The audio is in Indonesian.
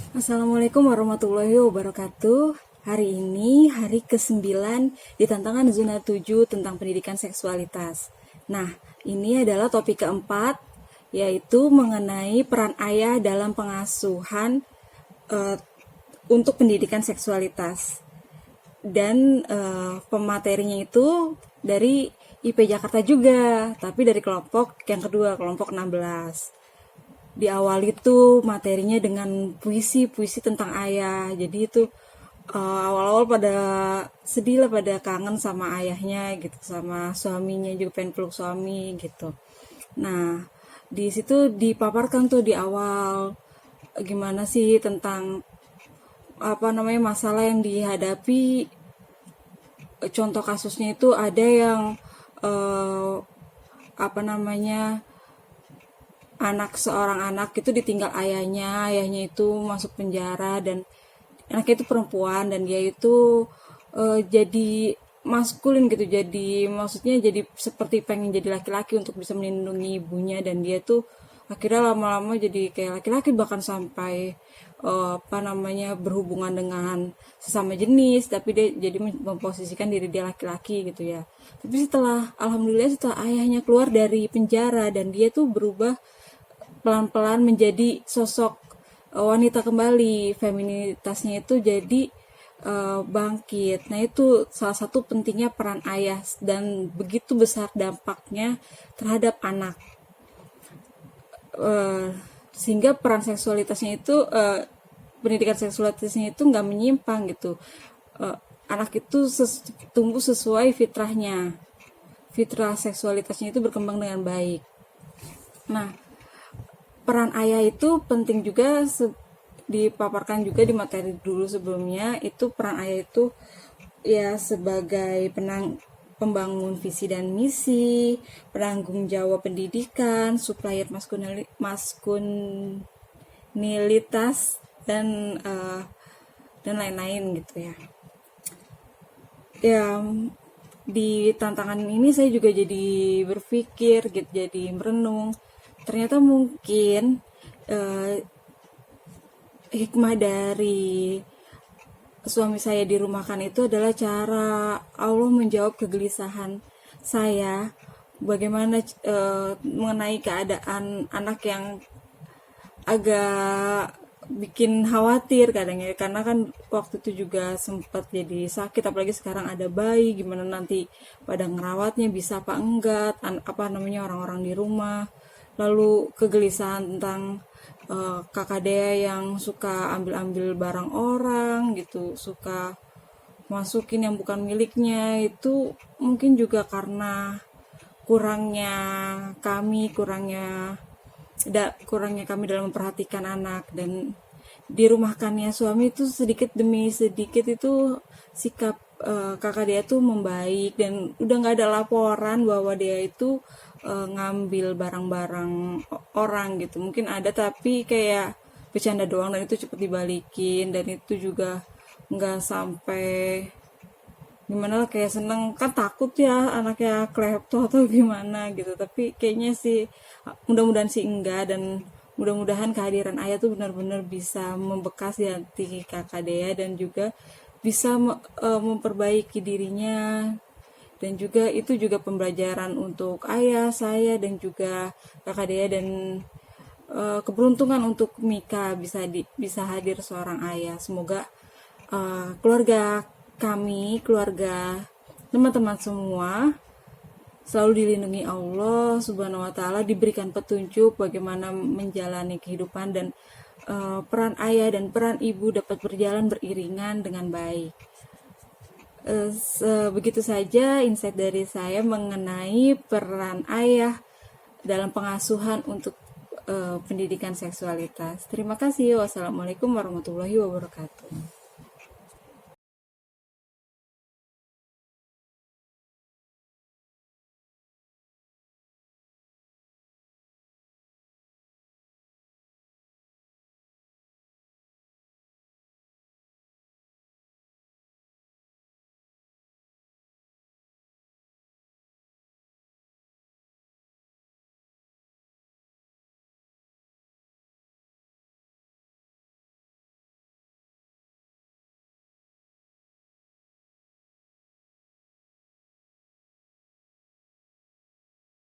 Assalamualaikum warahmatullahi wabarakatuh. Hari ini hari ke-9 di tantangan zona 7 tentang pendidikan seksualitas. Nah, ini adalah topik keempat, yaitu mengenai peran ayah dalam pengasuhan untuk pendidikan seksualitas. Dan pematerinya itu dari IP Jakarta juga, tapi dari kelompok yang kedua, kelompok 16. Di awal itu materinya dengan puisi tentang ayah. Jadi itu awal-awal pada sedih lah, pada kangen sama ayahnya gitu, sama suaminya juga pengen peluk suami gitu. Nah, di situ dipaparkan tuh di awal gimana sih tentang masalah yang dihadapi. Contoh kasusnya itu ada yang eh, apa namanya seorang anak itu ditinggal ayahnya itu masuk penjara, dan anaknya itu perempuan dan dia itu jadi maskulin gitu, jadi maksudnya jadi seperti pengen jadi laki-laki untuk bisa melindungi ibunya, dan dia tuh akhirnya lama-lama jadi kayak laki-laki, bahkan sampai berhubungan dengan sesama jenis, tapi dia jadi memposisikan diri dia laki-laki gitu ya. Tapi alhamdulillah setelah ayahnya keluar dari penjara dan dia tuh berubah pelan-pelan menjadi sosok wanita kembali, feminitasnya itu jadi bangkit. Nah, itu salah satu pentingnya peran ayah dan begitu besar dampaknya terhadap anak. Sehingga peran seksualitasnya itu pendidikan seksualitasnya itu nggak menyimpang gitu. Anak itu tumbuh sesuai fitrahnya. Fitrah seksualitasnya itu berkembang dengan baik. Nah, peran ayah itu penting juga, dipaparkan juga di materi dulu sebelumnya. Itu peran ayah itu ya sebagai pembangun visi dan misi, penanggung jawab pendidikan, supplier maskulinitas dan lain-lain gitu ya. Ya, di tantangan ini saya juga jadi berpikir gitu, jadi merenung. Ternyata mungkin hikmah dari suami saya dirumahkan itu adalah cara Allah menjawab kegelisahan saya bagaimana mengenai keadaan anak yang agak bikin khawatir kadang ya, karena kan waktu itu juga sempat jadi sakit, apalagi sekarang ada bayi, gimana nanti pada ngerawatnya, bisa apa enggak, orang-orang di rumah. Lalu kegelisahan tentang kakak Dea yang suka ambil-ambil barang orang gitu, suka masukin yang bukan miliknya, itu mungkin juga karena kurangnya kami dalam memperhatikan anak. Dan dirumahkannya suami itu sedikit demi sedikit itu sikap kakak dia tuh membaik, dan udah nggak ada laporan bahwa dia itu ngambil barang-barang orang gitu. Mungkin ada tapi kayak bercanda doang, dan itu cepet dibalikin, dan itu juga nggak sampai gimana lah, kayak seneng, kan takut ya anaknya klepto atau gimana gitu. Tapi kayaknya sih mudah-mudahan sih enggak, dan mudah-mudahan kehadiran ayah tuh benar-benar bisa membekas di hati kakak Dea, dan juga bisa memperbaiki dirinya. Dan juga itu juga pembelajaran untuk ayah, saya, dan juga kakak Dea, dan keberuntungan untuk Mika bisa hadir seorang ayah. Semoga keluarga kami, keluarga teman-teman semua selalu dilindungi Allah Subhanahu wa Ta'ala, diberikan petunjuk bagaimana menjalani kehidupan, dan peran ayah dan peran ibu dapat berjalan beriringan dengan baik. Begitu saja insight dari saya mengenai peran ayah dalam pengasuhan untuk pendidikan seksualitas. Terima kasih. Wassalamualaikum warahmatullahi wabarakatuh.